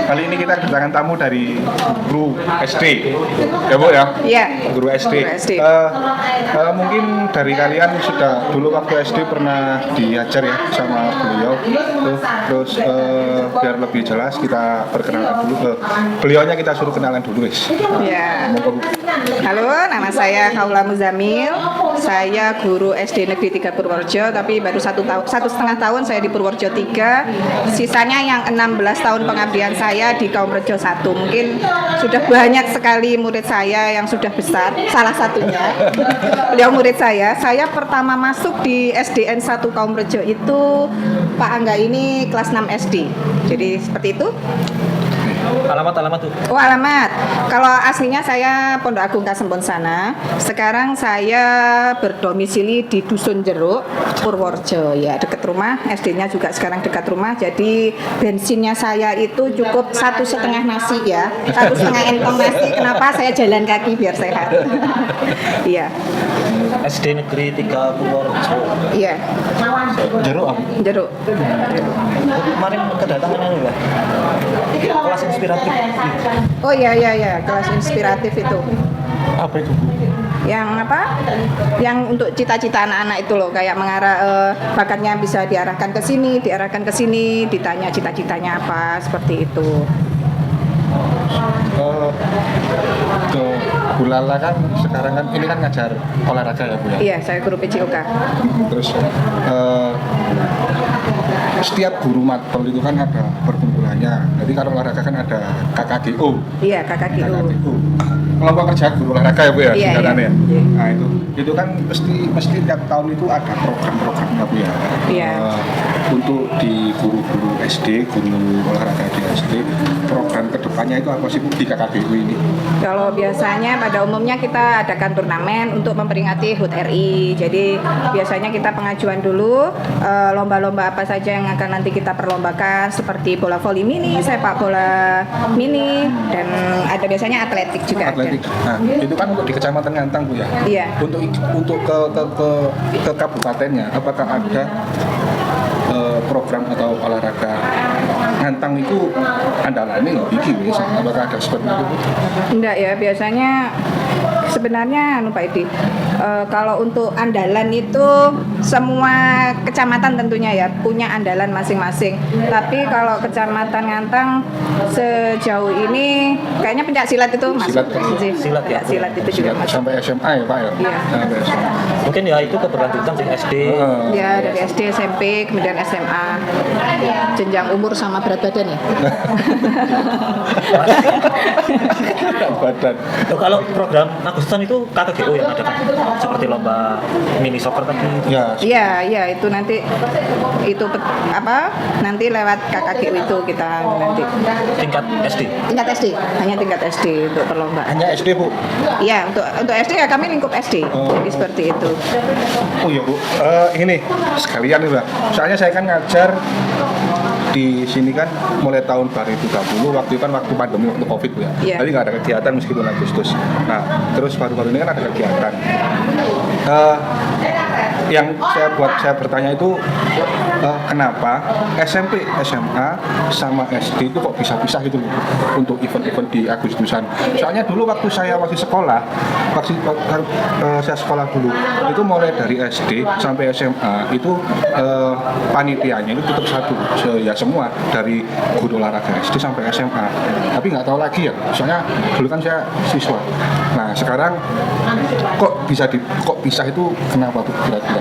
Kali ini kita kedatangan tamu dari guru SD, ya Bu ya? Iya. Guru SD. Guru SD. Mungkin dari kalian sudah dulu waktu SD pernah diajar ya sama beliau. Terus biar lebih jelas kita perkenalan dulu. Beliaunya kita suruh kenalan dulu, guys. Ya. Monggo, Bu. Halo, nama saya Kaula Muzamil. Saya guru SD Negeri 3 Purworejo, tapi baru 1,5 tahun saya di Purworejo 3. Sisanya yang 16 tahun pengabdian saya di Kaum Rejo 1. Mungkin sudah banyak sekali murid saya yang sudah besar. Salah satunya beliau murid saya. Saya pertama masuk di SDN 1 Kaum Rejo itu Pak Angga ini kelas 6 SD. Jadi seperti itu. Alamat tuh. Oh, alamat. Kalau aslinya saya Pondok Agung Kasempon sana. Sekarang saya berdomisili di Dusun Jeruk, Purworejo. Ya, dekat rumah. SD-nya juga sekarang dekat rumah. Jadi bensinnya saya itu cukup 1,5 nasi ya. 1,5 entong nasi. Kenapa saya jalan kaki biar sehat? Iya. SD Negeri 3 Purworejo. Iya. Jeruk. Jeruk. Kemarin kedatangan anu ya. Kelas inspiratif. Oh iya, kelas inspiratif itu. Apa itu, Bu? Yang apa? Yang untuk cita-cita anak-anak itu loh, kayak mengarah bakatnya bisa diarahkan ke sini, ditanya cita-citanya apa, seperti itu. Ke Bu Lala kan sekarang kan ini kan ngajar olahraga ya Bu ya? Iya, saya guru PJOK. Terus setiap guru matpel itu kan ada perkumpulannya. Jadi kalau olahraga kan ada KKGO. Iya, KKGO. Kelompok kerja guru olahraga ya Bu ya, Iya, singkatannya. iya. Nah itu kan mesti tiap tahun itu ada program-programnya Bu ya. Iya. Untuk di guru-guru SD, guru olahraga di SD, program kedepannya itu apa sih Bu di KKGO ini? Kalau biasanya pada umumnya kita adakan turnamen untuk memperingati HUT RI. Jadi biasanya kita pengajuan dulu lomba-lomba apa saja yang akan nanti kita perlombakan, seperti bola voli mini, sepak bola mini, dan ada biasanya atletik juga. Atletik. Nah, itu kan untuk di Kecamatan Ngantang Bu ya. Iya. Untuk ke kabupatennya, apakah ada program atau olahraga Ngantang itu andalannya iki wis, apakah ada seperti itu? Enggak ya, biasanya sebenarnya Pak Edi, kalau untuk andalan itu semua kecamatan tentunya ya punya andalan masing-masing. Tapi kalau Kecamatan Ngantang sejauh ini kayaknya pencak silat itu masuk. Silat ya? Silat itu juga masuk. Sampai SMA ya Pak ya? Iya. Sampai SMA. Mungkin ya itu keberlanjutan di SD. Ya, dari SD, SMP, kemudian SMA. Jenjang umur sama berat badan ya. Badan. Loh, kalau program Agustusan itu KKGO yang ada kan? Seperti lomba mini soccer tadi. Ya. Iya, itu nanti nanti lewat KKGU itu kita nanti. Tingkat SD. Tingkat SD, hanya tingkat SD untuk perlombaan. Hanya SD Bu. Iya, untuk SD ya kami lingkup SD. Jadi seperti itu. Oh iya Bu. Ini sekalian nih Pak. Soalnya saya kan ngajar di sini kan mulai tahun 2020, waktu itu kan waktu pandemi, waktu Covid Bu ya. Iya. Jadi nggak ada kegiatan meskipun Agustus. Nah, terus baru-baru ini kan ada kegiatan. Yang saya bertanya itu kenapa SMP, SMA sama SD itu kok bisa-bisa gitu loh untuk event-event di Agustusan. Soalnya dulu waktu saya masih sekolah, saya sekolah dulu itu mulai dari SD sampai SMA itu panitianya itu tetap satu, ya semua dari guru olahraga SD sampai SMA. Tapi nggak tahu lagi ya, soalnya dulu kan saya siswa. Nah sekarang kok bisa itu kenapa tuh kira-kira?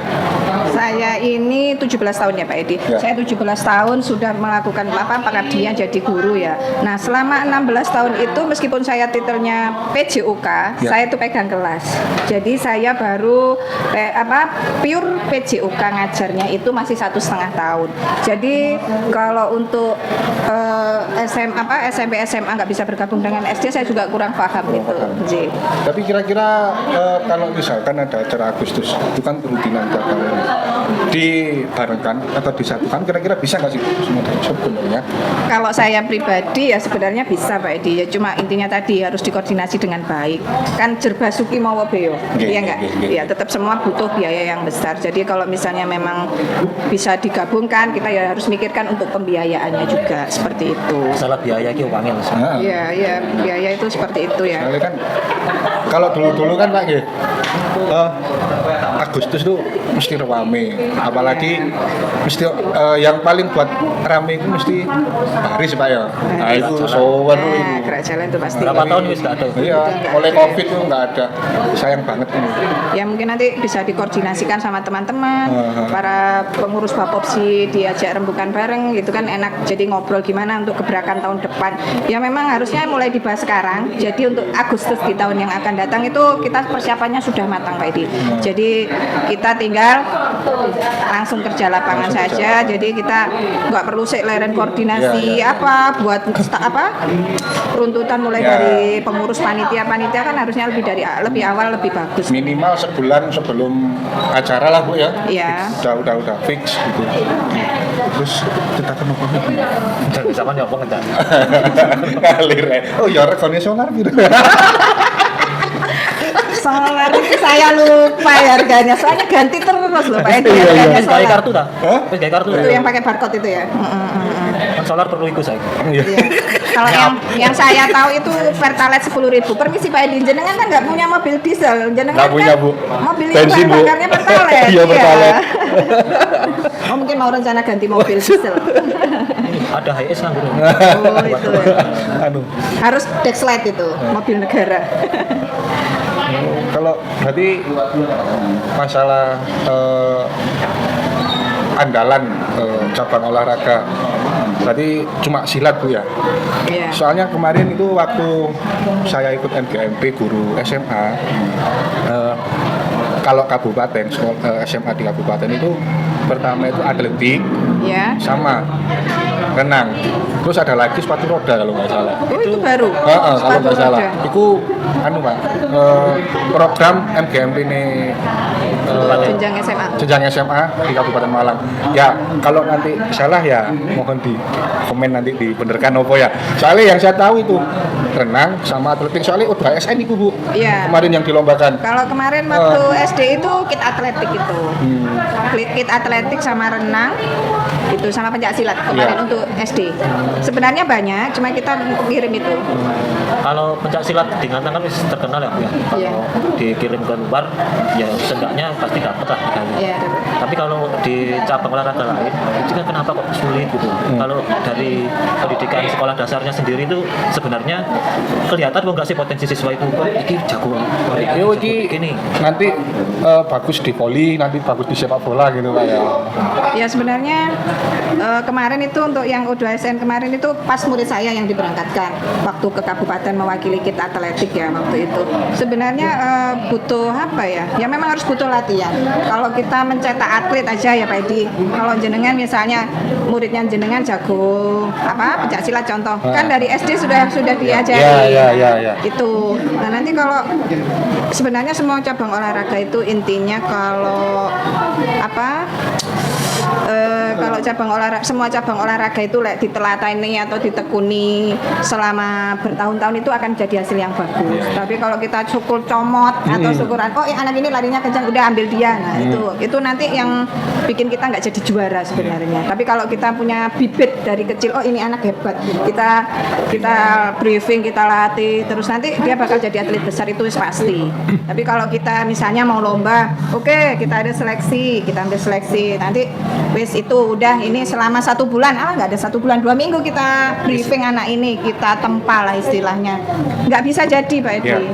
Saya ini 17 tahun ya Pak Edi. Ya. Saya 17 tahun sudah melakukan pengabdian jadi guru ya. Nah, selama 16 tahun itu meskipun saya titelnya PJOK, ya. saya itu pegang kelas. Jadi saya baru pure PJOK ngajarnya itu masih 1,5 tahun. Jadi kalau untuk SMP SMA nggak bisa bergabung dengan SD, saya juga kurang paham itu. Jadi. Tapi kira-kira kalau misalkan ada acara Agustus itu kan rutinan tiap tahun dibarengkan atau disatukan kira-kira bisa nggak sih semua sebenarnya? Kalau saya pribadi ya sebenarnya bisa Pak Edi, ya cuma intinya tadi harus dikoordinasi dengan baik. Kan jerbasuki mawa beo, Nggih, iya enggak? nggih, nggih. Ya tetap semua butuh biaya yang besar. Jadi kalau misalnya memang bisa digabungkan, kita ya harus mikirkan untuk pembiayaannya juga seperti itu. Masalah biaya itu uangnya Mas. Nah, Iya, iya, biaya itu seperti itu ya. soalnya kan kalau dulu kan Pak nggih, Agustus tuh mesti rame, apalagi mesti yang paling buat rame itu mesti Paris Pak ya. Nah itu sowan Nah, itu. gerak jalan itu pasti. Berapa tahun wis nggak ada? Iya, oleh Covid tuh nggak ada. Sayang banget ini. Ya mungkin nanti bisa dikoordinasikan sama teman-teman, para pengurus Bapopsi diajak rembukan bareng gitu kan enak. Jadi ngobrol gimana untuk gebrakan tahun depan. Ya memang harusnya mulai dibahas sekarang. Jadi untuk Agustus di tahun yang akan datang itu kita persiapannya sudah matang Pak Edi. Jadi kita tinggal langsung kerja lapangan saja. Jadi kita nggak perlu leren koordinasi apa buat runtutan mulai Ya. dari pengurus panitia kan harusnya lebih awal lebih bagus. Minimal sebulan sebelum acara lah Bu ya. Iya. Udah fix gitu. Terus kita kan apa nih? Dan bisa kan ya apa ngedan. Ngalir ya. Oh ya rekonnya sonar gitu. Solar itu saya lupa ya harganya, soalnya ganti terus loh Pak Edi Iya, harganya Wis gawe solar. kartu ta? Hah? Wis gawe kartu. Itu yang pakai barcode itu ya. Kan solar perlu ikut saya. Iya. Iya. Kalau yang saya tahu itu Pertalite 10.000. Permisi Pak Edi, jenengan kan nggak punya mobil diesel, jenengan Nggak punya, kan Bu. mobil itu Bensin, Bu. bakarnya Pertalite. Iya, Pertalite. Oh mungkin mau rencana ganti mobil diesel. Ada HS kan guru. Oh itu ya. Anu, Harus Dexlite itu mobil negara. kalau berarti masalah andalan cabang olahraga berarti cuma silat Bu ya. Iya. Soalnya kemarin itu waktu saya ikut MGMP guru SMA, kalau kabupaten SMA di kabupaten itu pertama itu atletik Ya. sama renang, terus ada lagi sepatu roda kalau nggak salah. Oh itu baru. Kalau Sepatu nggak salah, roda. itu anu Pak, program MGMP ini Jenjang SMA. jenjang SMA di Kabupaten Malang. Ya kalau nanti salah ya mohon di komen nanti dibenerkan opo ya. Soalnya yang saya tahu itu renang sama atletik, soalnya U2SN itu Bu. Iya. Kemarin yang dilombakan. Kalau kemarin waktu SD itu kit atletik itu. Kit atletik sama renang itu sama pencak silat kemarin Iya. untuk SD. Sebenarnya banyak, cuma kita kirim itu. Kalau pencak silat di Ngantang kan wis terkenal ya Bu ya. Iya. Kalau dikirim ke luar ya seenggaknya pasti dapat lah medali. Iya. Tapi kalau di cabang olahraga lain itu kan kenapa kok sulit gitu. Kalau dari pendidikan sekolah dasarnya sendiri itu sebenarnya kelihatan kok nggak sih potensi siswa itu. Iki jago. Yo iki ini. nanti bagus di voli, nanti bagus di sepak bola gitu Pak ya. Ya sebenarnya kemarin itu untuk yang U2SN kemarin itu pas murid saya yang diberangkatkan waktu ke kabupaten mewakili kit atletik ya waktu itu. Sebenarnya butuh apa ya? Ya memang harus butuh latihan. Kalau kita mencetak atlet aja ya Pak Edi. Kalau jenengan misalnya muridnya jenengan jago pencak silat contoh, kan dari SD sudah diajari. Ya. Itu. Nah nanti kalau sebenarnya semua cabang olahraga itu intinya kalau kalau semua cabang olahraga itu ditelatani atau ditekuni selama bertahun-tahun itu akan jadi hasil yang bagus. Tapi kalau kita syukur comot atau syukuran, anak ini larinya kencang, udah ambil dia. Nah itu nanti yang bikin kita nggak jadi juara sebenarnya. Tapi kalau kita punya bibit dari kecil, ini anak hebat, kita briefing, kita latih, terus nanti dia bakal jadi atlet besar itu pasti. Tapi kalau kita misalnya mau lomba, oke, kita ada seleksi, kita ambil seleksi, nanti wis itu udah ini selama 1 bulan, nggak ada 1 bulan 2 minggu kita briefing anak ini, kita tempa lah istilahnya, nggak bisa jadi Pak Edi,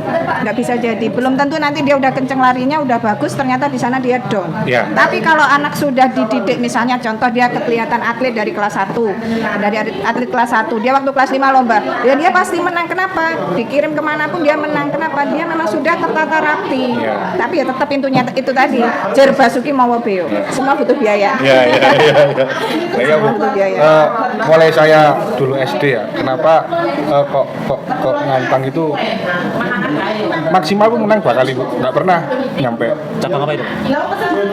nggak bisa jadi, belum tentu nanti dia udah kenceng larinya, udah bagus, ternyata di sana dia down. Ya. Tapi kalau anak sudah dididik, misalnya contoh dia kelihatan atlet dari kelas 1, dari atlet kelas 1, dia waktu kelas 5 lomba, ya dia pasti menang. Kenapa? Dikirim kemanapun dia menang. Kenapa? Dia memang sudah tertata rapi. Ya. Tapi ya tetap intinya itu tadi, jerbasuki mawa beo, semua butuh biaya. Ya. Saya Bu, Butuh biaya. mulai saya dulu SD ya, kenapa kok Ngantang itu maksimal pun menang 2 kali Bu, nggak pernah nyampe Cabang apa itu?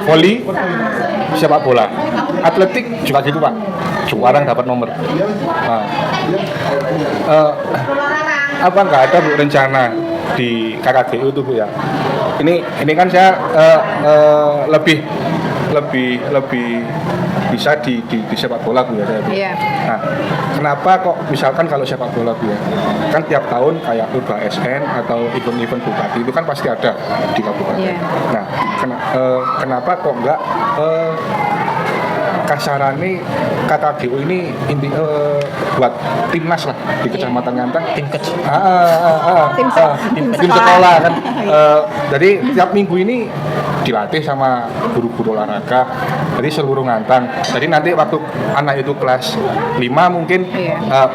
voli, sepak bola. atletik juga gitu Pak, juara dapat nomor. Nah, apa nggak ada Bu rencana di KKGU itu Bu ya? Ini kan saya lebih bisa di sepak bola Bu ya saya Bu. Iya. Nah, kenapa kok misalkan kalau sepak bola Bu ya, kan tiap tahun kayak UBSN atau event-event bupati itu kan pasti ada di kabupaten. Iya. Nah, kenapa kok enggak kasarane KKGU ini buat timnas lah di Kecamatan Ngantang, Tim kecil. tim sekolah kan. Jadi tiap minggu ini dilatih sama guru-guru olahraga. Jadi seluruh Ngantang. Jadi nanti waktu anak itu kelas 5 mungkin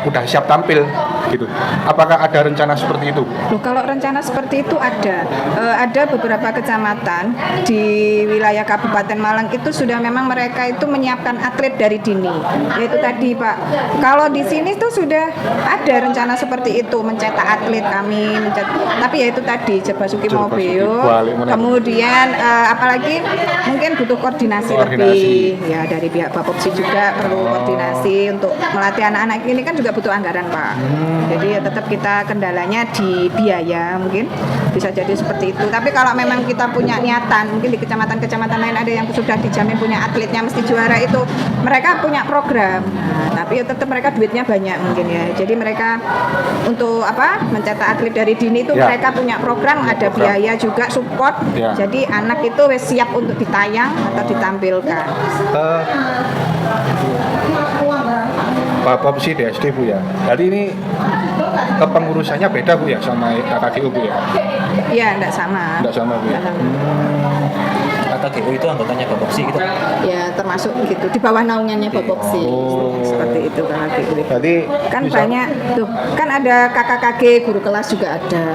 udah siap tampil gitu. Apakah ada rencana seperti itu? Loh, kalau rencana seperti itu ada beberapa kecamatan di wilayah Kabupaten Malang itu sudah memang mereka itu menyiapkan atlet dari dini. Yaitu tadi Pak, kalau di sini tuh sudah ada rencana seperti itu mencetak atlet kami, tapi ya itu tadi Basuki Mobeo. Kemudian apalagi mungkin butuh koordinasi lebih ya dari pihak Bapopsi juga perlu koordinasi untuk melatih anak-anak ini kan juga butuh anggaran Pak. Jadi ya tetap kita kendalanya di biaya mungkin bisa jadi seperti itu. Tapi kalau memang kita punya niatan, mungkin di kecamatan-kecamatan lain ada yang sudah dijamin punya atletnya mesti juara itu, mereka punya program. Nah, tapi ya tetap mereka duitnya banyak mungkin ya. Jadi mereka untuk mencetak atlet dari dini itu mereka punya program, ada biaya juga support. Jadi anak itu wes siap untuk ditayang atau ditampilkan. Bapopsi DSD Bu ya. Jadi ini kepengurusannya beda Bu ya sama KKGU Bu ya? Iya, enggak sama. Enggak sama Bu ya. KKGU itu anggotanya Bapopsi gitu. Ya termasuk gitu di bawah naungannya Bapopsi. Seperti itu KKGU. Jadi Kan banyak tuh, kan ada KKKG guru kelas juga ada,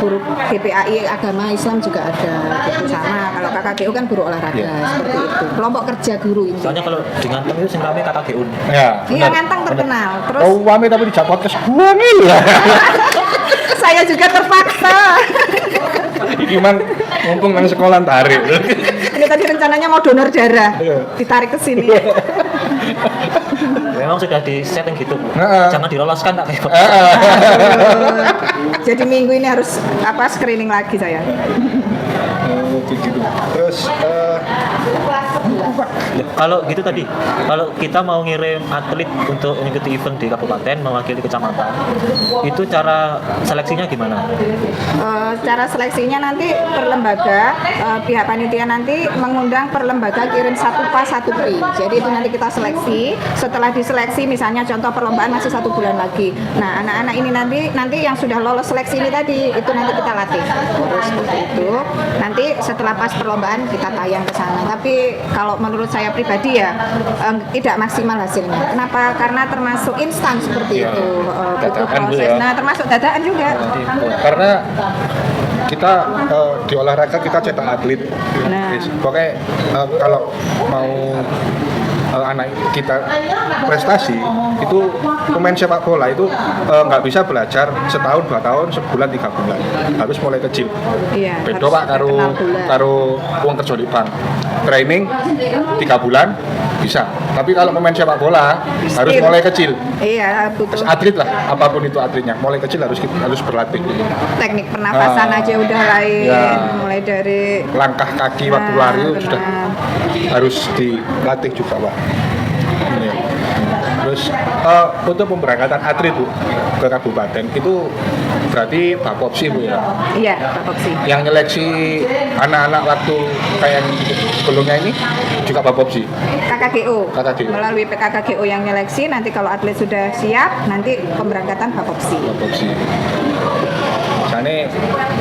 guru GPAI agama Islam juga ada. Gitu sama. Kalau KKGU kan guru olahraga seperti itu. Kelompok kerja guru itu. Soalnya kalau di Ngantang itu sing rame KKGU. ya. Iya, Ngantang terkenal. Terus Oh, wame tapi di podcast gua nih ya. saya juga terpaksa. Gimana mumpung nang sekolah tarik. Ini tadi rencananya mau donor darah, ditarik ke sini. Memang sudah di setting gitu. Heeh. Jangan diloloskan tak kayak Jadi minggu ini harus screening lagi saya. Gitu. Terus Kalau gitu tadi, kalau kita mau ngirim atlet untuk mengikuti event di kabupaten mewakili kecamatan, itu cara seleksinya gimana? Cara seleksinya nanti per lembaga, pihak panitia nanti mengundang per lembaga kirim satu pas satu pri. Jadi itu nanti kita seleksi. Setelah diseleksi, misalnya contoh perlombaan masih 1 bulan lagi. Nah, anak-anak ini nanti yang sudah lolos seleksi ini tadi itu nanti kita latih. Terus seperti itu. Nanti setelah pas perlombaan kita tayang ke sana. Tapi kalau menurut saya pribadi ya tidak maksimal hasilnya. Kenapa? Karena termasuk instan seperti itu, butuh proses. Nah, termasuk dadaan juga. karena kita di olahraga kita cetak atlet. Nah. Pokoknya kalau mau anak kita prestasi itu pemain sepak bola itu nggak bisa belajar setahun 2 tahun sebulan 3 bulan, harus mulai kecil. Iya, Beda harus Pak karo uang kerja di bank, training 3 bulan bisa, tapi kalau pemain sepak bola harus mulai kecil. Iya, butuh Atlet lah, apapun itu atletnya, mulai kecil harus berlatih. teknik pernapasan aja udah lain, mulai dari Langkah kaki waktu lari itu sudah harus dilatih juga Pak. Iya. Terus untuk pemberangkatan atlet Bu ke kabupaten itu berarti Bapopsi Bu ya? iya Bapopsi. Yang nyeleksi anak-anak waktu kayak sebelumnya ini juga Bapopsi? KKGO. KKGO. Melalui PKKGO yang nyeleksi, nanti kalau atlet sudah siap, nanti pemberangkatan Bapopsi. Bapopsi. Misalnya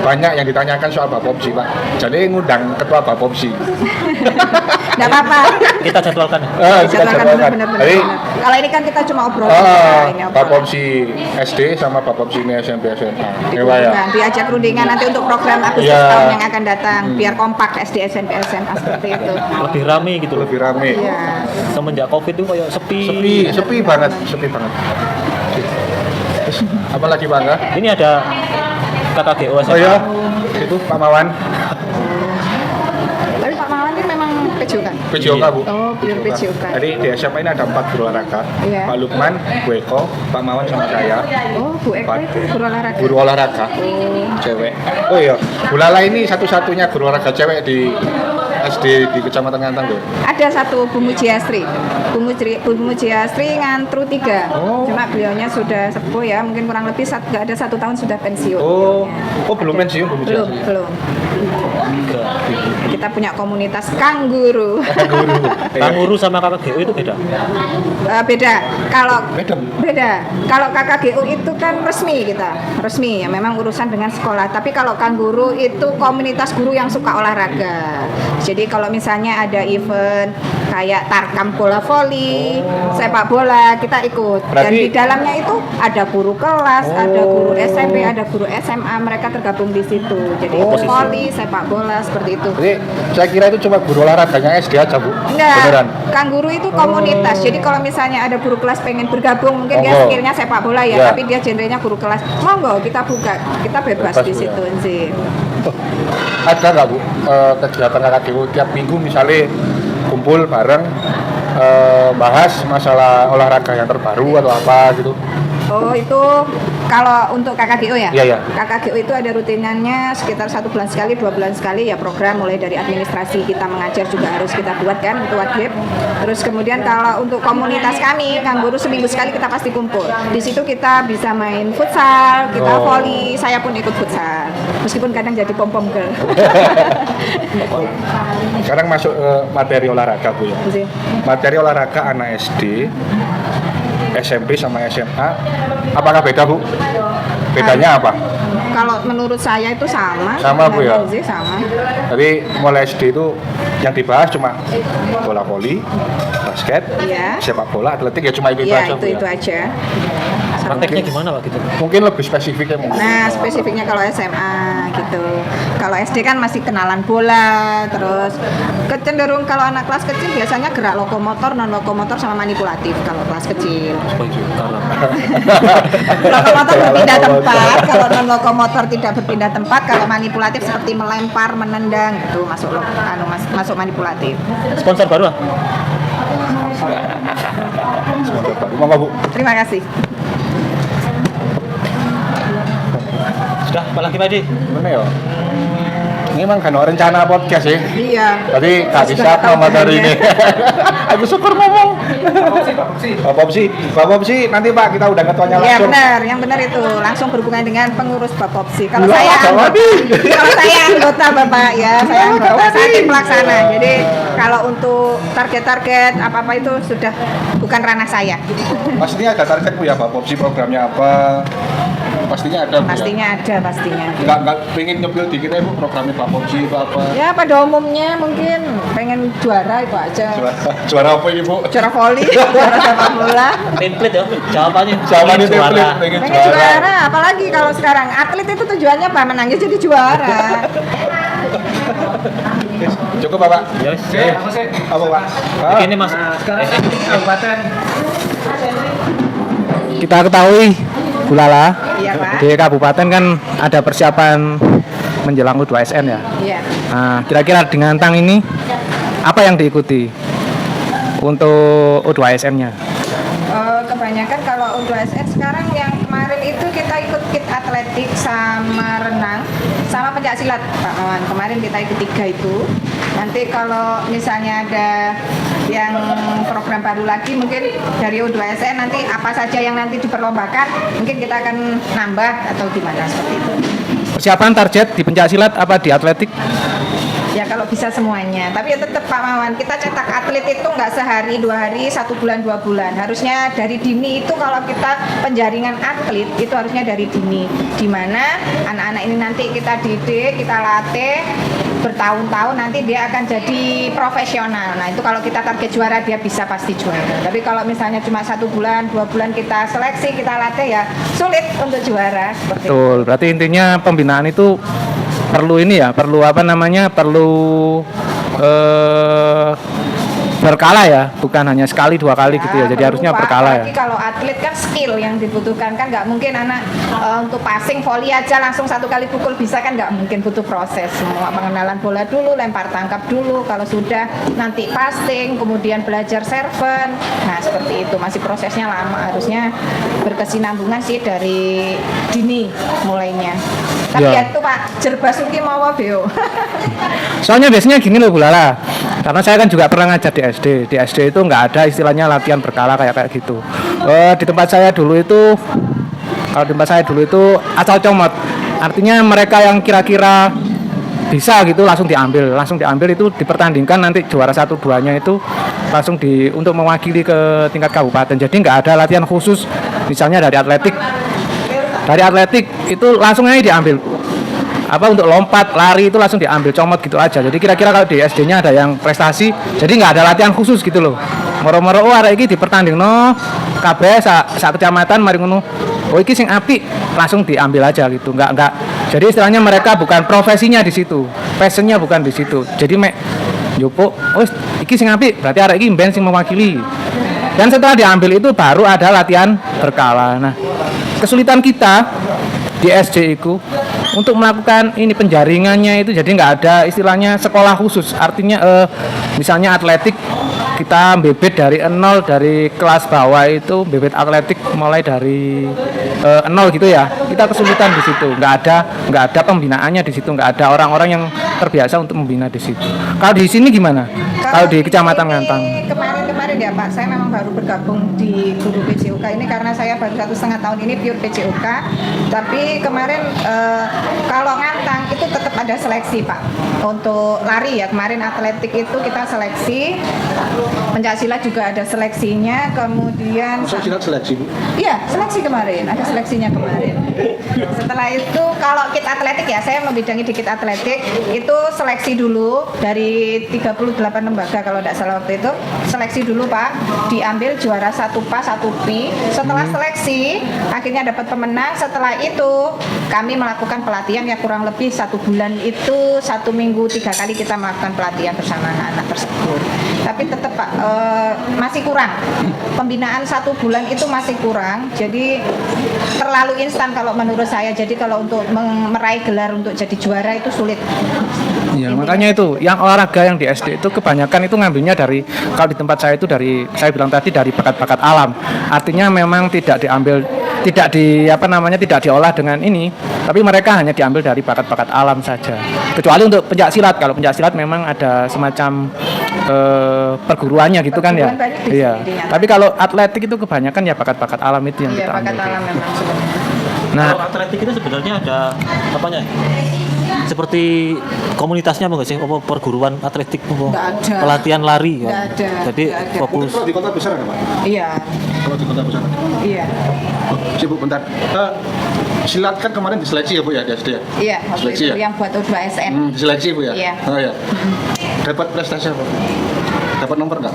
banyak yang ditanyakan soal Bapopsi Pak, jadi ngundang ketua Bapopsi. Nggak apa-apa. Kita jadwalkan. Jadwalkan benar-benar. Jadi Kalau ini kan kita cuma obrol. ini obrol. Bapopsi SD sama Bapopsi ini SMP SMA. Dewa ya. Diundang, diajak rundingan nanti untuk program Agustus Iya. tahun yang akan datang, biar kompak SD, SMP, SMA seperti itu. Lebih rame gitu loh. Lebih rame. Iya. Semenjak Covid itu kayak sepi. Sepi banget. Terus, apalagi bangga? Ini ada KKGO SMA. Oh ya, itu Pak Mawan. Tapi Pak Mawan ini memang PJOK. PJOK Bu. Oh, pure PJOK. Jadi di SMA ini ada 4 guru olahraga. Iya. Pak Lukman, Bu Eko, Pak Mawan sama saya. Oh, Bu Eko itu guru olahraga. Guru olahraga cewek. Oh iya, Bu Lala ini satu-satunya guru olahraga cewek di SD di Kecamatan Ngantang tuh. Ada satu Bu Mujiastri. Bu Mujiastri ngantru 3. Oh. Cuma beliaunya sudah sepuh ya, mungkin kurang lebih nggak ada 1 tahun sudah pensiun. Oh, belum Ada. pensiun Bu Belum, Mujiastri? belum. Kita punya komunitas kangguru. Guru. Kanguru sama KKGU itu beda. Beda. Kalau Beda, Bu. beda. Kalau KKGU itu kan resmi kita, resmi ya, memang urusan dengan sekolah. Tapi kalau kangguru itu komunitas guru yang suka olahraga. Jadi kalau misalnya ada event kayak tarkam bola voli, sepak bola, kita ikut. Dan Berarti- di dalamnya itu ada guru kelas, ada guru SMP, ada guru SMA, mereka tergabung di situ. Jadi ikut posisi. voli, sepak bola seperti itu. Jadi saya kira itu cuma guru olahraganya SD aja Bu. Enggak, Beneran. kangguru itu komunitas. Jadi kalau misalnya ada guru kelas pengen bergabung, mungkin dia Monggo. skillnya sepak bola ya, Ya. tapi dia genrenya guru kelas. Monggo kita buka, kita bebas Bebas, di Bu, situ sih. Ada nggak Bu kegiatan KKGU tiap minggu misalnya kumpul bareng bahas masalah olahraga yang terbaru atau apa gitu? Oh itu kalau untuk KKGO ya? Iya, iya. KKGO itu ada rutinannya sekitar 1 bulan sekali, 2 bulan sekali ya, program mulai dari administrasi kita mengajar juga harus kita buat kan, itu wajib. Terus kemudian kalau untuk komunitas kami, kangguru seminggu sekali kita pasti kumpul. Di situ kita bisa main futsal, kita Oh. volley, saya pun ikut futsal. Meskipun kadang jadi pom-pom girl. Sekarang masuk ke materi olahraga Bu ya. Sih. Materi olahraga anak SD, SMP sama SMA, apakah beda Bu? Bedanya apa? Kalau menurut saya itu sama. Sama, Bu, ya? Sih, sama. Jadi mulai SD itu yang dibahas cuma bola voli, basket, Iya. sepak bola, atletik ya cuma itu Iya, aja Bu itu ya. aja. Prakteknya gimana Pak gitu? Mungkin lebih spesifiknya mungkin. Nah, spesifiknya kalau SMA gitu. Kalau SD kan masih kenalan bola, terus kecenderung kalau anak kelas kecil biasanya gerak lokomotor, non lokomotor sama manipulatif kalau kelas kecil. Lokomotor berpindah tempat, kalau non lokomotor tidak berpindah tempat, kalau manipulatif seperti melempar, menendang itu masuk masuk manipulatif. Sponsor baru ah? Monggo Bu. Terima kasih. Sudah, apa lagi Pak Edi? Gimana ya? Ini emang kan rencana podcast ya. Iya. Tadi Kak bisa tahu nama dari banyak. ini. Aku syukur ngomong. Bapak Popsi, nanti Pak kita udah ketuanya Iya langsung. benar, yang benar itu langsung berhubungan dengan pengurus Bapopsi. Kalau Lah, saya sama anggota, nih. kalau saya anggota Bapak ya, saya anggota, sama saya nih. tim pelaksana. Jadi kalau untuk target-target apa-apa itu sudah bukan ranah saya. Pastinya ada target Bu ya, Bapak Popsi programnya apa? Pastinya ada Bu ya. Pastinya ada, pastinya. Nggak pengen nyepil dikit ya Bu programnya Bapak Popsi itu apa? Ya pada umumnya mungkin pengen juara itu aja. Juara apa ini Bu? Juara voli, juara sepak bola. Template ya, jawabannya. Jawabannya Ingin juara. template, pengen Pengen juara, apalagi kalau sekarang atlet itu tujuannya apa? Menangis jadi juara. Cukup Bapak? Yes. Apa Pak? Begini Mas. Kita ketahui Bu Lala, Iya Pak. di kabupaten kan ada persiapan menjelang U2SN ya. Iya. Nah, kira-kira dengan tang ini apa yang diikuti untuk U2SN-nya? Kebanyakan kalau U2SN sekarang yang kemarin itu kita ikut kit atletik sama renang sama pencak silat Pak Mawan. Kemarin kita ikut 3 itu. Nanti kalau misalnya ada yang program baru lagi mungkin dari U2SN nanti apa saja yang nanti diperlombakan mungkin kita akan nambah atau gimana seperti itu. Persiapan target di pencak silat apa di atletik? Ya kalau bisa semuanya, tapi ya tetap Pak Mawan, kita cetak atlet itu nggak sehari, 2 hari, 1 bulan, 2 bulan. Harusnya dari dini itu kalau kita penjaringan atlet itu harusnya dari dini. Di mana anak-anak ini nanti kita didik, kita latih bertahun-tahun nanti dia akan jadi profesional. Nah itu kalau kita target juara dia bisa pasti juara. Tapi kalau misalnya cuma 1 bulan, 2 bulan kita seleksi, kita latih ya sulit untuk juara. Seperti itu. Betul. Berarti intinya pembinaan itu perlu ini ya, perlu apa namanya? Perlu berkala ya, bukan hanya sekali 2 kali gitu ya. Jadi perlu, harusnya Pak. berkala Apalagi ya. kalau atlet kan skill yang dibutuhkan kan nggak mungkin anak untuk passing volley aja langsung 1 kali pukul bisa kan nggak mungkin, butuh proses semua, pengenalan bola dulu, lempar tangkap dulu, kalau sudah nanti passing, kemudian belajar serven. Nah seperti itu masih prosesnya lama, harusnya berkesinambungan sih dari dini mulainya. Tapi Ya. ya itu Pak, Jerbasuki mawa beo. Soalnya biasanya gini loh Bu Lala, karena saya kan juga pernah ngajar di SD. Di SD itu nggak ada istilahnya latihan berkala kayak gitu. Di tempat saya dulu itu, kalau di tempat saya dulu itu asal comot. Artinya mereka yang kira-kira bisa gitu langsung diambil itu dipertandingkan, nanti juara 1-2-nya itu langsung untuk mewakili ke tingkat kabupaten. Jadi nggak ada latihan khusus, misalnya dari atletik itu langsung aja diambil. Untuk lompat, lari itu langsung diambil, comot gitu aja. Jadi kira-kira kalau di SD-nya ada yang prestasi, jadi nggak ada latihan khusus gitu loh. Moro-moro arek iki dipertanding kabeh sak kecamatan mari ngono. Iki sing apik langsung diambil aja gitu. Nggak. Jadi istilahnya mereka bukan profesinya di situ. Passionnya bukan di situ. Jadi Jopo, iki sing apik berarti arek iki mben sing mewakili. Dan setelah diambil itu baru ada latihan berkala. Nah, kesulitan kita di SD itu untuk melakukan ini penjaringannya itu, jadi nggak ada istilahnya sekolah khusus. Artinya misalnya atletik kita bebet dari nol, dari kelas bawah itu bebet atletik mulai dari nol gitu ya. Kita kesulitan di situ. Nggak ada pembinaannya di situ. Nggak ada orang-orang yang terbiasa untuk membina di situ. Kalau di sini gimana? Kalau di Kecamatan Ngantang? Kemarin ya Pak, saya memang baru bergabung di guru PJOK ini karena saya baru 1,5 tahun ini pure PJOK. Tapi kemarin kalau Ngantang itu tetap ada seleksi Pak. Untuk lari ya, kemarin atletik itu kita seleksi, pencaksilat juga ada seleksinya, kemudian Masa silat seleksi Bu? iya, seleksi kemarin, ada seleksinya kemarin. Setelah itu kalau kit atletik ya, saya membidangi di kit atletik, itu seleksi dulu dari 38 lembaga kalau tidak salah waktu itu. Seleksi dulu Pak, diambil juara 1 PAS, 1 PI. Setelah seleksi, akhirnya dapat pemenang. Setelah itu, kami melakukan pelatihan ya kurang lebih 1 bulan itu 1 minggu 3 kali kita melakukan pelatihan bersama anak-anak tersebut. Tapi tetap Pak, masih kurang. Pembinaan 1 bulan itu masih kurang. Jadi terlalu instan kalau menurut saya. Jadi kalau untuk meraih gelar untuk jadi juara itu sulit. Ya, makanya itu yang olahraga yang di SD itu kebanyakan itu ngambilnya dari, kalau di tempat saya itu dari, saya bilang tadi dari bakat-bakat alam. Artinya memang tidak diambil, tidak diolah dengan ini, tapi mereka hanya diambil dari bakat-bakat alam saja. Kecuali untuk pencaksilat, kalau pencaksilat memang ada semacam perguruannya gitu kan ya. Perguruan banyak di Iya. sini, Tapi kalau atletik itu kebanyakan ya bakat-bakat alam itu yang Iya, kita bakat ambil. alam memang sebenarnya. Nah, Kalau atletik itu sebenarnya ada apanya? Seperti komunitasnya apa nggak sih? Apa perguruan atletik apa? Nggak ada. Pelatihan lari kan? Nggak ada, Jadi nggak ada. fokus. Kalau di kota besar ada Pak? Iya, Kalau di kota besar ada. iya. Sibuk bentar. Silat kan kemarin diseleksi ya Bu ya di SD ya? Iya, waktu Seleksi itu ya? yang buat U2SN. Diseleksi Bu ya? Iya. Oh ya. Dapat prestasi apa? Dapat nomor nggak?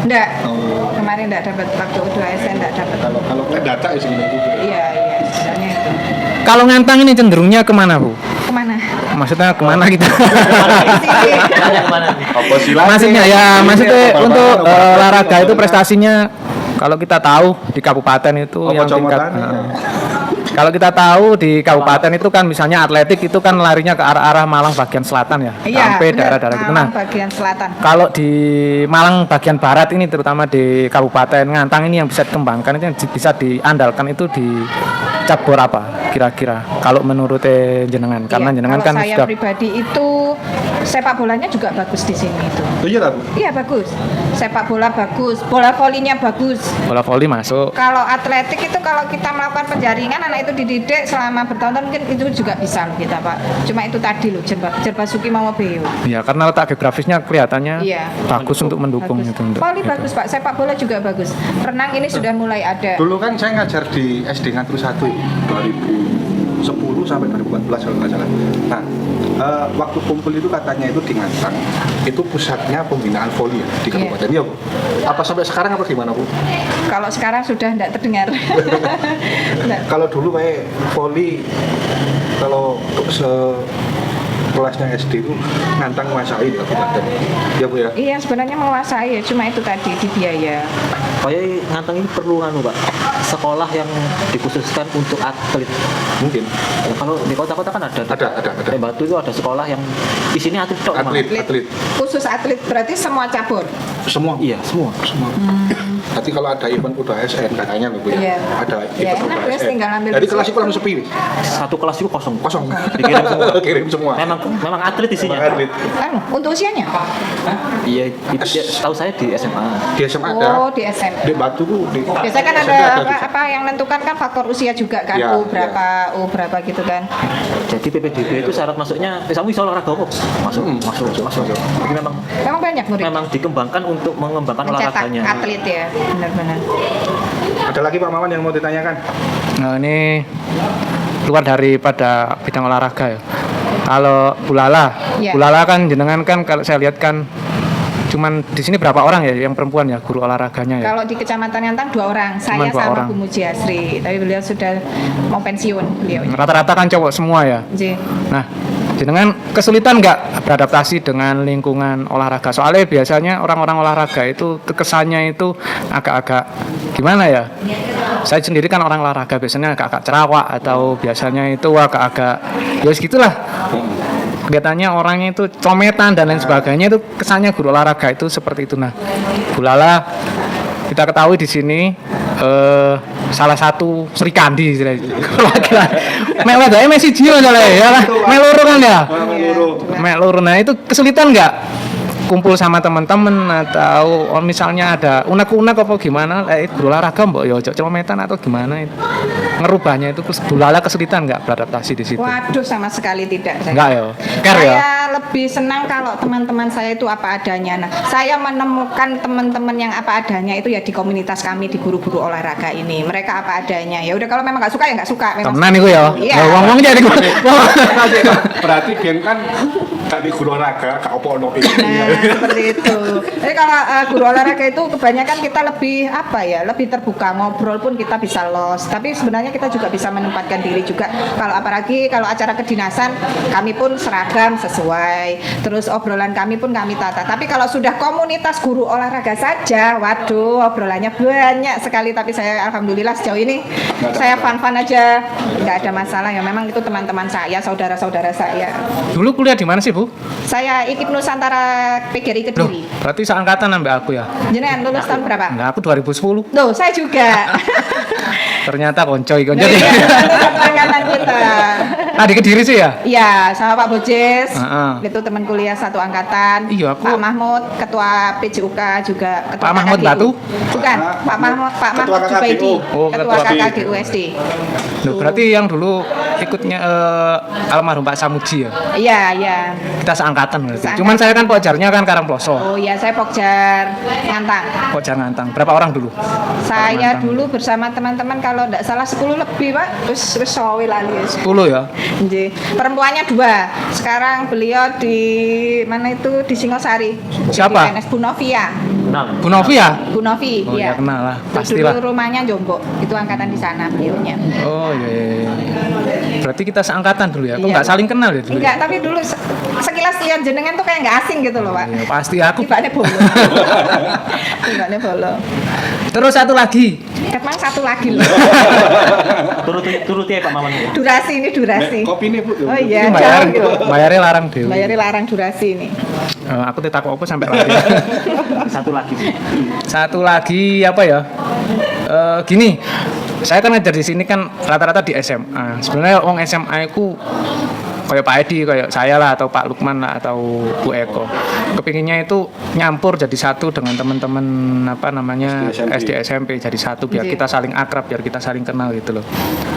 Enggak. Oh. Kemarin enggak dapat waktu U2SN enggak dapat. Kalau data ya sebenarnya gitu. Iya, sebenarnya itu. kalau Ngantang ini cenderungnya kemana Bu? Kemana? Maksudnya kemana gitu? Sini. Ada kemana nih? Apa silat? Maksudnya ya, maksudnya untuk olahraga itu prestasinya kalau kita tahu di kabupaten itu Apa yang tingkat. comotannya? Kalau kita tahu di kabupaten itu kan misalnya atletik itu kan larinya ke arah-arah Malang bagian selatan ya, Iya, sampai benar. daerah-daerah gitu. Nah, Malang bagian selatan. kalau di Malang bagian barat ini terutama di Kabupaten Ngantang ini yang bisa dikembangkan itu yang bisa diandalkan itu di cabur apa kira-kira kalau menurut jenengan, karena Iya, jenengan kalau kan saya sudah pribadi itu sepak bolanya juga bagus di sini itu. Oh iya lah Bu. Iya bagus. Sepak bola bagus, bola volinya bagus. bola voli masuk. Kalau atletik itu kalau kita melakukan penjaringan anak itu dididik selama bertahun-tahun mungkin itu juga bisa loh kita Pak. Cuma itu tadi loh Jerbasuki mau beo. Ya karena letak geografisnya kelihatannya Iya. bagus untuk mendukung Bagus. itu. Untuk Voli itu. bagus Pak, sepak bola juga bagus. Renang ini sudah mulai ada. Dulu kan saya ngajar di SD Ngantru 1 2010 sampai 2014 kalau nggak salah. Nah, waktu kumpul itu katanya itu di Ngantang, itu pusatnya pembinaan voli ya, di Iya. kabupaten ya Bu. Apa sampai sekarang apa gimana Bu? Kalau sekarang sudah tidak terdengar. Nggak. Kalau dulu kayak voli, kalau kelasnya SD itu nantang nguasain ya Bu Tante. Ya Bu ya. Iya sebenarnya menguasai ya, cuma itu tadi di biaya. Kayak nganteng ini perlu Pak, sekolah yang dikhususkan untuk atlet. Mungkin Ya, kalau di kota-kota kan ada. Ada. Di Batu itu ada sekolah yang isinya atlet tok, Mang. atlet Khusus atlet berarti semua cabur. semua. Iya, semua. Nanti kalau ada event udah SN katanya loh Bu ya. Iya. Ada Ya, event enak, udah terus SN. tinggal ambil Jadi di kelas situ. itu langsung sepi. Satu kelas itu kosong. Kosong. Dikirim semua. Kirim semua. Memang atlet isinya. Memang atlet. Untuk usianya? Iya, itu tahu saya di SMA. Di SMA ada. Oh di SM. Di Batu tuh di Biasanya kan SMP ada juga. apa yang menentukan kan faktor usia juga kan, Ya, U berapa gitu kan. Jadi PPDB itu syarat masuknya, kamu bisa olahraga kok. Masuk. Jadi memang Banyak murid dikembangkan untuk mengembangkan mencetak olahraganya. atlet ya, benar-benar. Ada lagi Pak Maman yang mau ditanyakan? Nah ini keluar daripada bidang olahraga ya. Kalau Bulala, Ya. Bulala kan jenengan kan kalau saya lihat kan cuman di sini berapa orang ya yang perempuan ya guru olahraganya ya? Kalau di Kecamatan Nyantang 2 orang, saya Cuman 2 sama orang. Bu Mujiasri, tapi beliau sudah mau pensiun beliau. Rata-rata kan cowok semua ya. Ji. Nah, jenengan kesulitan nggak beradaptasi dengan lingkungan olahraga? Soalnya biasanya orang-orang olahraga itu kesannya itu agak-agak gimana ya? Saya sendiri kan orang olahraga biasanya agak-agak cerawak atau biasanya itu agak-agak ya segitulah. Kelihatannya orangnya itu cometan dan lain sebagainya, itu kesannya guru olahraga itu seperti itu. Nah, Bulala kita ketahui di sini salah satu Sri Kandi laki-laki. Mek wedake Messi Jio soalnya ya lah. Mek loro kan ya. Mek loro. Nah, itu kesulitan nggak kumpul sama teman-teman atau misalnya ada unek-unek apa gimana guru olahraga mbok ya ojo celometan atau gimana itu. Ngerubahnya itu Bulala kesulitan nggak beradaptasi di situ? Waduh, sama sekali tidak. saya. Enggak ya. Care Saya ya. lebih senang kalau teman-teman saya itu apa adanya. Nah, saya menemukan teman-teman yang apa adanya itu ya di komunitas kami di guru-guru olahraga ini. Mereka apa adanya. Ya udah kalau memang nggak suka ya nggak suka. Memang Temenan itu ya. Iya. Ngomong jadi Berarti Gen kan tadi guru olahraga kak opo ono Nah, seperti itu. Jadi kalau guru olahraga itu kebanyakan kita lebih apa ya, lebih terbuka, ngobrol pun kita bisa los. Tapi sebenarnya kita juga bisa menempatkan diri juga. Kalau apalagi kalau acara kedinasan, kami pun seragam sesuai. Terus obrolan kami pun kami tata. Tapi kalau sudah komunitas guru olahraga saja, waduh, obrolannya banyak sekali. Tapi saya alhamdulillah sejauh ini saya fun-fun aja, nggak ada masalah. Ya memang itu teman-teman saya, saudara-saudara saya. Dulu kuliah di mana sih, Bu? Saya IKIP Nusantara PGRI Loh, Kediri. berarti seangkatan sampai aku ya. Jenengan lulus tahun berapa? Enggak, aku 2010. Loh, saya juga. Ternyata koncoy. Iya, angkatan kita. Ah, di Kediri sih ya? Iya, sama Pak Bojes. Heeh. Itu teman kuliah satu angkatan. Iya, aku- Pak Mahmud, ketua PJUK juga. Ketua Pak Mahmud KKGU. Batu? Bukan, Pak Mahmud, Pak Ketua Mahmud Jubaidi. KKGU. Oh, ketua ketua KKGU SD. Loh, berarti yang dulu ikutnya almarhum Pak Samuji ya? Iya, iya. Kita seangkatan berarti. Seangkatan. Cuman saya kan pokjarnya kan Karangploso. Oh iya, saya Pokjar Ngantang. Pokjar Ngantang. Berapa orang dulu? Saya Ngantang. dulu bersama teman-teman kalau tidak salah 10 lebih, Pak. Terus sawi lali. 10 ya? Nggih. Perempuannya 2. Sekarang beliau di mana itu di Singosari. Siapa? Di PNS Bu Novia. Kenal. Bu Novi ya? Bu Novi, Oh ya iya. kenal lah, Dulu pastilah. rumahnya Jombok. Itu angkatan di sana beliaunya. Oh iya, iya, iya. Berarti kita seangkatan dulu ya? Kok Iya. nggak saling kenal ya dulu? Enggak, tapi dulu sekilas lihat jenengan tuh kayak nggak asing gitu loh, Pak. Iya, pasti aku. Tibanya bolo. Tibanya bolo. Terus satu lagi. Emang satu lagi loh. Turuti ya Pak Maman. Durasi ini durasi. kopi nih Bu. Oh iya, Ini bayar, jauh gitu. bayarnya larang dewi. Bayarnya larang durasi ini. Aku tidak tahu apa sampai lari. Satu lagi. Satu lagi apa ya? Gini, saya kan ngajar di sini kan rata-rata di SMA. Sebenarnya orang SMA itu kayak Pak Edi, kayak saya lah, atau Pak Lukman lah, atau Bu Eko. Kepinginnya itu nyampur jadi satu dengan teman-teman apa namanya SD SMP jadi satu biar Iya. kita saling akrab, biar kita saling kenal gitu loh.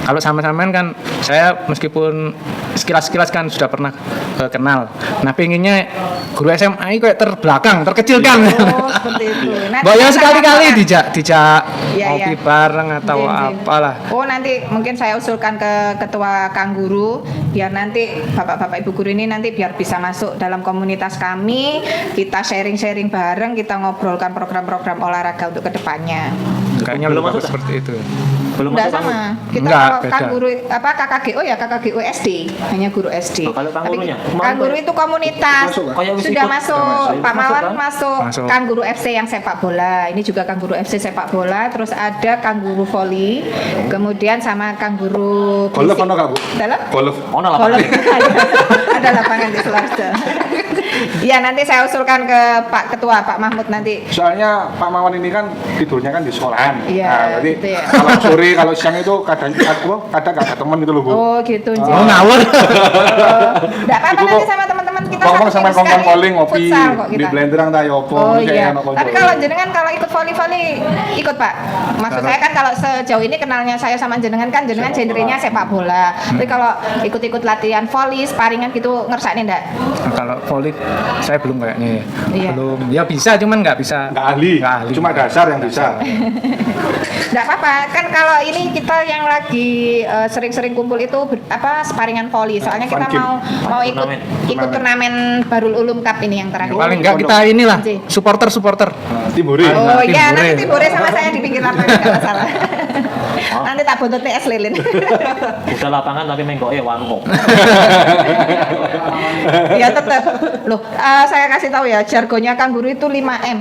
Kalau sama-samaan kan saya meskipun sekilas-sekilas kan sudah pernah kenal. Nah, pinginnya guru SMA itu kayak terbelakang, terkecilkan. Oh, seperti itu. Nanti Mbak ya kita sekali-kali apa-apa. dijak Iya, ngopi iya. bareng atau Nggih, nggih. apalah. Oh, nanti mungkin saya usulkan ke ketua Kang Guru biar nanti bapak-bapak ibu guru ini nanti biar bisa masuk dalam komunitas kami, kita sharing-sharing bareng, kita ngobrolkan program-program olahraga untuk kedepannya. Kayaknya Belum lebih bagus masuk, seperti itu. Belum Enggak masuk sama. Kita Enggak, kalau beda. Kanguru apa KKGO ya KKGO SD, hanya guru SD. Oh, kalau Kangurunya? Tapi Kanguru itu komunitas. Masuk, Kak? Kayak wis Sudah ikut. masuk. Sudah Pak masuk, Mawan kan? masuk. Masuk. Kanguru FC yang sepak bola. Ini juga Kanguru FC sepak bola. Terus ada Kanguru volley. Kemudian sama Kanguru Golf fisik. ono gak, Bu? Dalam? Golf. Oh, nah, Golf. lapangan. Ada lapangan di Sidoarjo. Iya, nanti saya usulkan ke Pak Ketua, Pak Mahmud nanti. Soalnya Pak Mawan ini kan tidurnya kan di sekolahan. Iya, Berarti gitu ya. kalau sore, kalau siang itu kadang gak ada teman gitu loh, Bu. Oh, gitu. Oh, ngawur. Enggak apa-apa Itu nanti kok sama teman-teman kita ngomong satu sama minggu sekali kawan calling ngopi futsal kok di kita. blenderang ta yo apa. Oh kayak iya. anak konco. Tapi kalau jenengan kalau ikut volley ikut Pak. Maksud saya kan kalau sejauh ini kenalnya saya sama jenengan kan jenengan genrenya sepak bola. Tapi kalau ikut-ikut latihan volley, sparingan gitu ngersakne enggak? Nah, kalau volley saya belum kayaknya ya. Iya. Belum. Ya bisa cuman nggak bisa. nggak ahli. Nggak ahli. Cuma dasar yang bisa. Enggak apa-apa. Kan kalau ini kita yang lagi sering-sering kumpul itu sparingan volley. Soalnya kita Fun game. mau ikut turnamen Barul Ulum Cup ini yang terakhir. Paling nggak kita inilah Anjing. supporter. Tim Huri. Oh Tim iya, Bure. nanti Tim Bure sama saya di pinggir lapangan nggak masalah. Nanti tak bontot es lilin. Udah lapangan tapi menggoknya warung. Ya tetap. Loh, saya kasih tahu ya, jargonnya Kanguru itu 5M.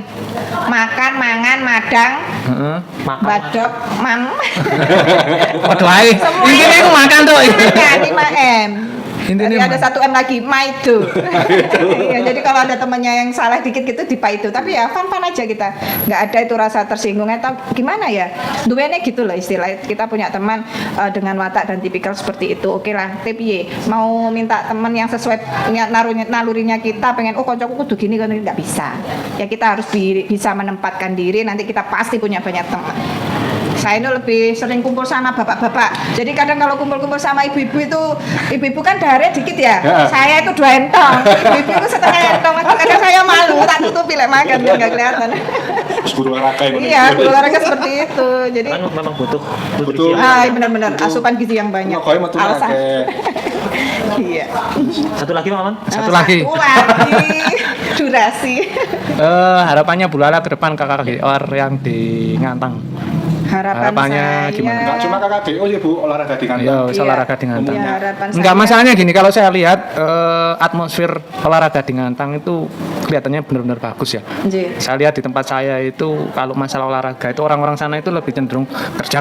Makan, mangan, madang, Heeh. Makan. badok, mam. Waduh ae. Semua Intinya aku makan tuh. Makan 5M. Intinya Jadi ada 1M lagi, maido. Ya, jadi kalau ada temennya yang salah dikit gitu dipaido. Tapi ya fun-fun aja kita. Nggak ada itu rasa tersinggung atau gimana ya. Duenya gitu loh istilah. Kita punya teman dengan watak dan tipikal seperti itu. Oke lah, tapi mau minta teman yang sesuai nalurinya kita, pengen koncoku kudu gini kan nggak bisa. Ya kita harus bisa menempatkan diri, nanti kita pasti punya banyak teman. Saya itu lebih sering kumpul sama bapak-bapak. Jadi kadang kalau kumpul-kumpul sama ibu-ibu itu, ibu-ibu kan darahnya dikit ya. Ya. Saya itu 2 entong, ibu-ibu itu setengah entong. Kadang saya malu, tak tutupi lek makan biar nggak kelihatan. Terus guru olahraga yang Iya, guru olahraga seperti itu. Jadi, Kan memang butuh nutrisi Betul. yang- benar-benar asupan gizi yang banyak. Ngekoy metu Alasan. akeh. Iya. Satu lagi Pak Maman. Satu lagi. Satu lagi. Durasi. Harapannya Bu Lala ke depan KKGOR yang di Ngantang. Harapannya saya, gimana? Enggak cuma KKBO sih, Bu, olahraga di kandang. Iya, Iya. olahraga di Ngantang. Iya, harapan Enggak, saya- masalahnya gini, kalau saya lihat atmosfer olahraga di Ngantang itu kelihatannya benar-benar bagus ya. Nggih. Saya lihat di tempat saya itu kalau masalah olahraga itu orang-orang sana itu lebih cenderung kerja.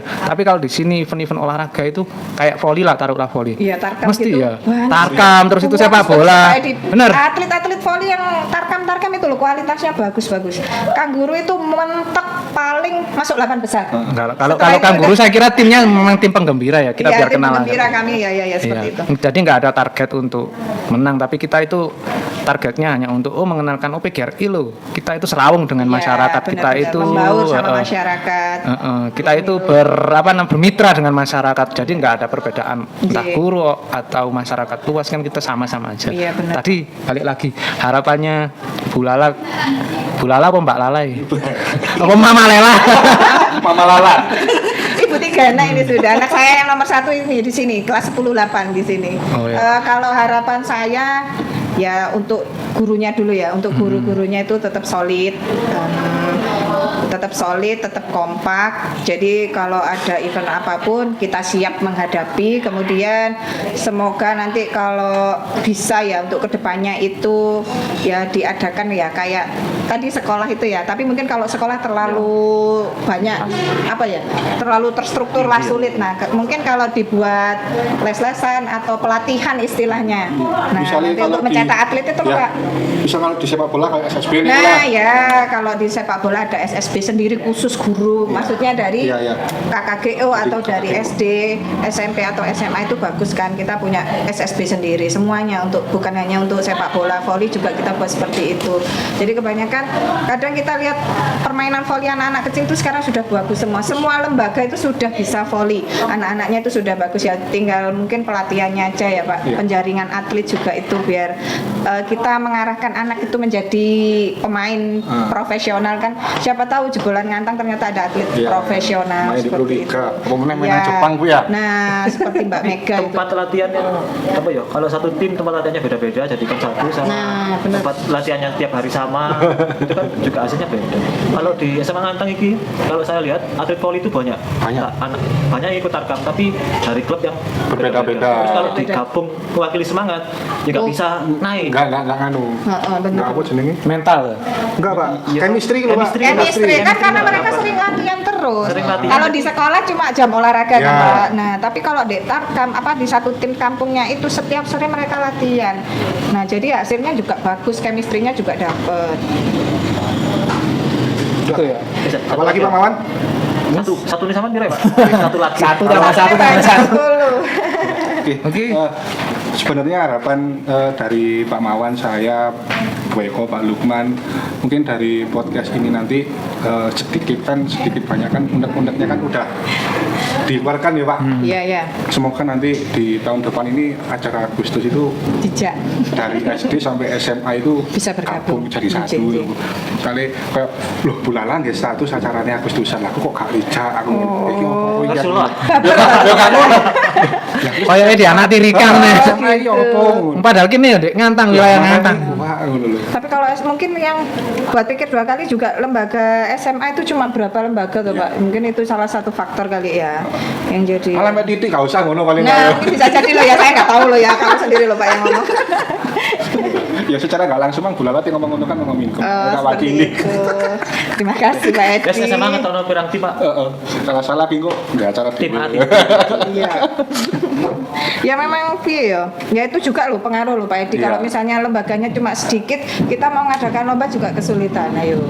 Tapi kalau di sini event-event olahraga itu kayak volley lah, taruhlah volley. Iya, tarkam Mesti gitu. ya. Wah, Tarkam terus itu Wah, sepak bola. kayak di- Bener. Atlet-atlet volley yang tarkam itu loh kualitasnya bagus-bagus. Kanguru itu mentok paling masuk 8 besar. Kalau Setelah itu Kanguru udah- saya kira timnya memang tim penggembira ya, kita Iya, biar tim kenal aja. penggembira kami ya seperti itu. Jadi nggak ada target untuk menang, tapi kita itu targetnya hanya untuk mengenalkan PGRI loh. Kita itu serawung dengan Iya, masyarakat, kita benar-benar itu membaur sama eh, masyarakat. kita itu bermitra dengan masyarakat. Jadi nggak ada perbedaan entah Iya. guru atau masyarakat luas, kan kita sama-sama aja. Iya, benar. Tadi balik lagi harapannya Bu Lala apa Mbak Lalai? Apa Mama Lela? Mama Lala. Ibu 3 anak ini sudah. Anak saya yang nomor 1 ini di sini, kelas 10-8 di sini. Oh, iya. Kalau harapan saya ya untuk gurunya dulu ya, untuk guru-gurunya itu tetap solid. Tetap kompak. Jadi kalau ada event apapun kita siap menghadapi. Kemudian semoga nanti kalau bisa ya untuk kedepannya itu ya diadakan ya kayak tadi sekolah itu ya. Tapi mungkin kalau sekolah terlalu banyak terlalu terstruktur lah sulit. Nah mungkin kalau dibuat les-lesan atau pelatihan istilahnya. Nah Misalnya nanti kalau untuk mencetak atlet itu ya, Pak. bisa kalau di sepak bola kayak SSB ini Nah lah. ya kalau di sepak bola ada SSB sendiri khusus guru, maksudnya dari Iya, iya. KKGO atau dari SD, SMP atau SMA itu bagus kan, kita punya SSB sendiri semuanya bukan hanya untuk sepak bola, volley juga kita buat seperti itu. Jadi kebanyakan kadang kita lihat permainan volley anak-anak kecil itu sekarang sudah bagus semua lembaga itu sudah bisa volley, anak-anaknya itu sudah bagus ya, tinggal mungkin pelatihannya aja ya Pak, Iya. penjaringan atlet juga itu biar kita mengarahkan anak itu menjadi pemain profesional kan. Siapa siapa tahu jebolan ngantang ternyata ada atlet Iya. profesional Main di Pro seperti itu. Liga. Pemain Iya. Jepang Bu ya. Nah, seperti Mbak Mega itu. Tempat latihan yang apa ya? Kalau satu tim tempat latihannya beda-beda, jadikan satu sama Nah, bener. tempat latihannya tiap hari sama, itu kan juga hasilnya beda. Kalau di SMA Ngantang ini, kalau saya lihat atlet voli itu banyak, Banyak. banyak yang ikut tarkam, tapi dari klub yang Berbeda-beda. Terus kalau digabung mewakili semangat, ya nggak Oh. bisa naik. Enggak nganu. Heeh, bener. Enggak apa jenenge? Mental. Enggak, Pak. Iya, Chemistry loh, Pak. Chemistry kan Chemistry karena nggak mereka dapat. sering latihan terus. Sering latihan. Kalau di sekolah cuma jam olahraga kan, Ya. Pak. Nah, tapi kalau di tarkam apa di satu tim kampungnya itu setiap sore mereka latihan. Nah, jadi hasilnya juga bagus, chemistry-nya juga dapet. Gitu ya. Bisa. Apalagi Pak Mawan? Satu nih sama kira Pak. Satu lagi. Satu tambah satu tambah satu. Oke. Sebenarnya harapan dari Pak Mawan, saya, Bu Eko, Pak Lukman, mungkin dari podcast ini nanti sedikit banyak kan undang-undangnya kan udah dikeluarkan ya Pak. Iya, iya. Semoga nanti di tahun depan ini acara Agustus itu Dijak. dari SD sampai SMA itu Bisa bergabung. jadi satu. Jadi. Kali kayak loh bulanan ya status acaranya Agustusan, aku kok gak rijak aku. Iki opo iki? Rasulullah. Ya kan. Kayaknya di anak tirikan nih. Sama iki opo? Padahal kini ya Dek, ngantang wilayah ngantang. Wah, ngono lho. Tapi kalau mungkin yang buat pikir dua kali juga lembaga SMA itu cuma berapa lembaga tuh Pak? Mungkin itu salah satu faktor kali ya yang jadi. Malah mek titik gak usah ngono paling. Nah, mungkin bisa jadi loh ya, saya nggak tahu loh ya, kamu sendiri loh Pak yang ngomong. Ya secara gak langsung Mang Bulalati ngomong ngono kan ngomongin kok. Oh, Gak seperti wakili. itu. Terima kasih Pak Edi. Guys, SMA Ngantang tahun pirang tim Pak. Heeh. Salah ki kok enggak acara Tim A, tim B. Iya. Ya memang piye ya. Ya itu juga loh pengaruh loh Pak Edi. Iya. Kalau misalnya lembaganya cuma sedikit, kita mau ngadakan lomba juga kesulitan. Ayo.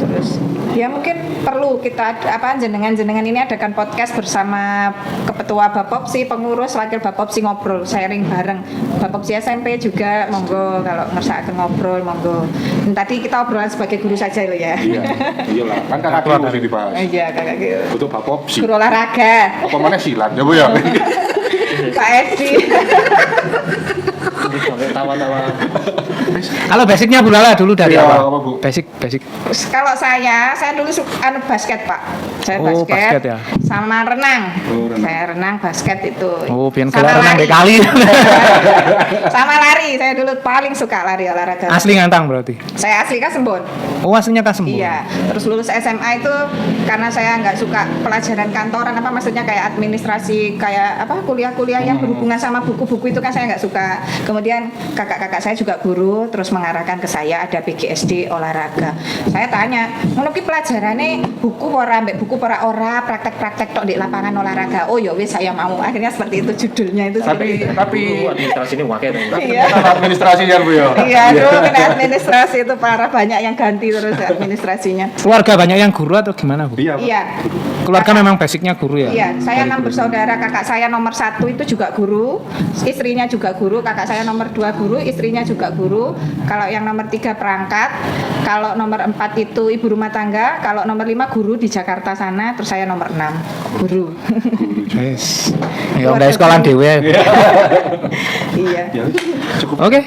Terus ya mungkin perlu kita jenengan ini adakan podcast bersama ketua Bapopsi, pengurus, wakil Bapopsi ngobrol, sharing bareng. Bapopsi SMP juga monggo kalau ngersakaken ngobrol monggo. Tadi kita obrolan sebagai guru saja loh ya. Iya. Iyalah, kan kakak keluar dari dibahas. Iya kakak gitu. Butuh Bapopsi. Guru olahraga. Apa mana silat ya Bu ya? Pak Edi. Sampai tawa-tawa. Kalau basicnya Bulala dulu dari Iya, apa? apa, Bu? Basic. Kalau saya dulu suka basket Pak. Saya Oh, basket ya. sama renang. Oh, renang. Saya renang basket itu. Oh, biar Sama gelar renang lari. dek kali. Sama lari. Saya dulu paling suka lari olahraga. Asli ngantang berarti. Saya asli Kasembon. Oh, aslinya Kasembon. Iya. Terus lulus SMA itu karena saya nggak suka pelajaran kantoran apa maksudnya kayak administrasi kayak apa kuliah-kuliah yang berhubungan sama buku-buku itu kan saya nggak suka. Kemudian kakak-kakak saya juga guru terus mengarahkan ke saya ada PGSD olahraga. Saya tanya, ngono ki pelajarane buku ora mbek buku ora praktek-praktek tok di lapangan olahraga. Oh ya wis saya mau. Akhirnya seperti itu judulnya itu. Tapi Administrasi ini wakil. Iya. administrasi ya Bu ya. Iya, dulu kena administrasi itu parah banyak yang ganti terus administrasinya. Keluarga banyak yang guru atau gimana, Bu? Iya. Pak. Iya. Keluarga memang basicnya guru ya? Iya, saya 6 bersaudara, kakak saya nomor 1 itu juga guru, istrinya juga guru, kakak saya nomor 2 guru, istrinya juga guru. Kalau yang nomor 3 perangkat, kalau nomor 4 itu ibu rumah tangga, kalau nomor 5 guru di Jakarta sana, terus saya nomor 6 guru. Yes. Ya udah sekolah dewe. Iya. Ya, cukup. Oke.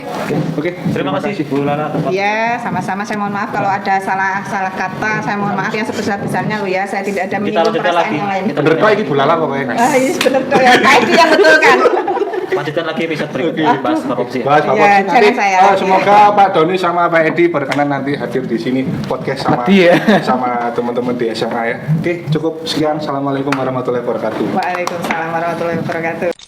Oke. Terima kasih Bu Lala. Iya, sama-sama saya mohon maaf kalau ada salah kata, saya mohon maaf yang sebesar-besarnya loh ya, saya tidak ada Kita menyinggung lanjutkan perasaan lagi. yang lain. Bener kok iki Bulala pokoknya guys. Ah, iya bener tuh ya, itu yang betul kan. Lanjutkan lagi episode berikutnya bahas Bapopsi. Bahas Pak Iya, Popsi nanti. jangan saya. Semoga Pak Doni sama Pak Edi berkenan nanti hadir di sini podcast sama Tadi ya. sama teman-teman di SMA ya. Oke, cukup sekian. Assalamualaikum warahmatullahi wabarakatuh. Waalaikumsalam warahmatullahi wabarakatuh.